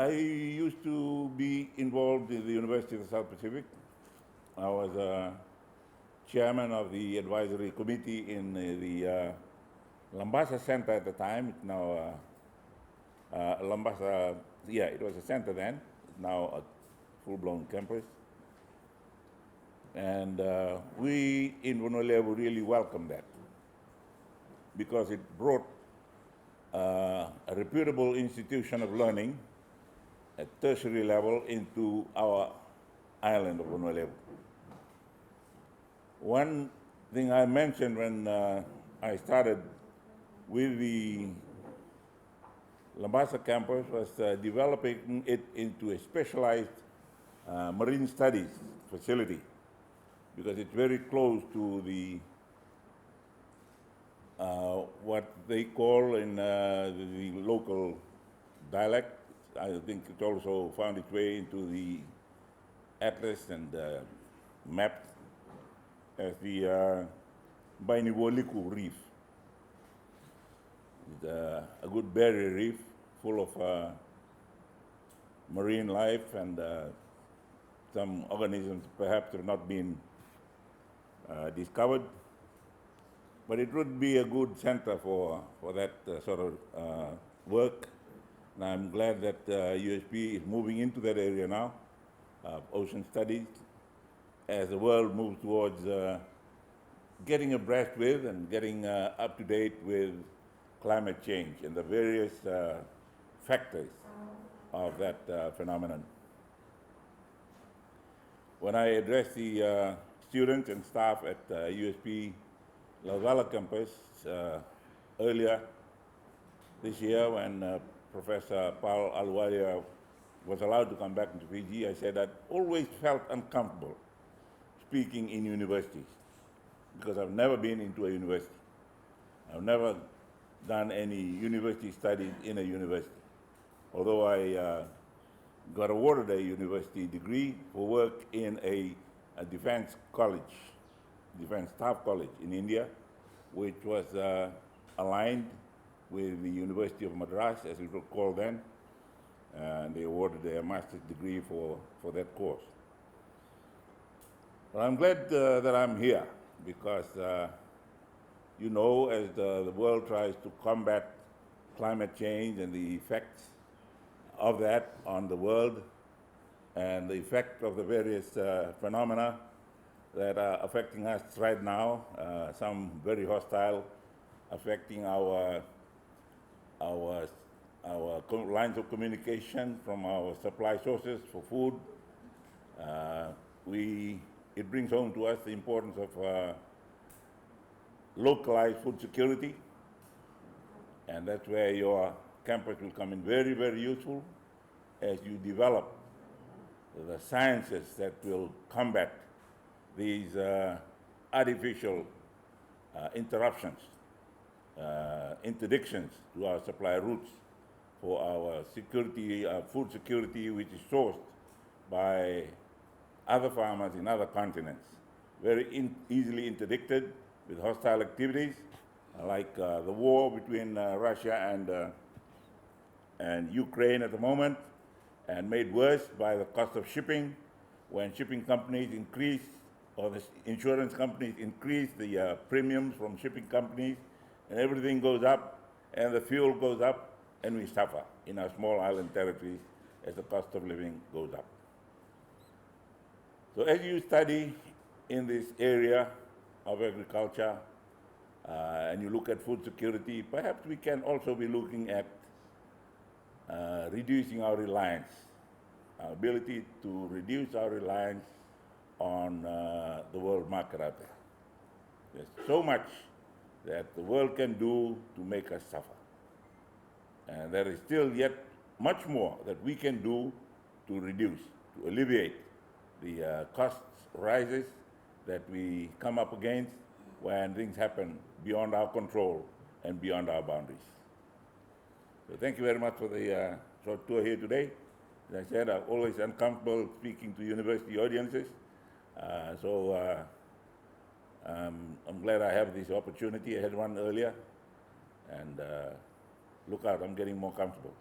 I used to be involved in the University of the South Pacific. I was chairman of the advisory committee in the Lambasa Center at the time. It's now Lambasa, it was a center then. It's now a full-blown campus. And we in Honourable really welcome that because it brought a reputable institution of learning at tertiary level into our island of Honourable. One thing I mentioned when I started with the Lambasa campus was developing it into a specialized marine studies facility because it's very close to the what they call in the local dialect. I think it also found its way into the atlas and maps as the Bainiwoliku Reef. It's a good barrier reef full of marine life and some organisms perhaps have not been discovered. But it would be a good center for that sort of work. And I'm glad that USP is moving into that area now, ocean studies, as the world moves towards getting abreast with and getting up to date with climate change and the various factors of that phenomenon. When I addressed the students and staff at USP Bilateral Campus earlier this year when Professor Paul Aluwalia was allowed to come back into Fiji, I said I'd always felt uncomfortable speaking in universities because I've never been into a university. I've never done any university studies in a university, although I got awarded a university degree for work in a defense college, defense staff college in India, which was aligned with the University of Madras, as it was called then, and they awarded a master's degree for that course. But I'm glad that I'm here because, you know, as the world tries to combat climate change and the effects of that on the world and the effect of the various phenomena that are affecting us right now, some very hostile, affecting our lines of communication from our supply sources for food. It brings home to us the importance of localized food security, and that's where your campus will come in very, very useful as you develop the sciences that will combat these artificial interruptions, interdictions to our supply routes for our security, food security, which is sourced by other farmers in other continents, very easily interdicted with hostile activities like the war between Russia and Ukraine at the moment, and made worse by the cost of shipping when shipping companies increase, or the insurance companies increase the premiums from shipping companies, and everything goes up, and the fuel goes up, and we suffer in our small island territories as the cost of living goes up. So as you study in this area of agriculture, and you look at food security, perhaps we can also be looking at reducing our reliance, our ability to reduce our reliance on the world market out there. There's so much that the world can do to make us suffer. And there is still yet much more that we can do to reduce, to alleviate the cost rises that we come up against when things happen beyond our control and beyond our boundaries. So thank you very much for the short tour here today. As I said, I'm always uncomfortable speaking to university audiences. I'm glad I have this opportunity. I had one earlier, and look out, I'm getting more comfortable.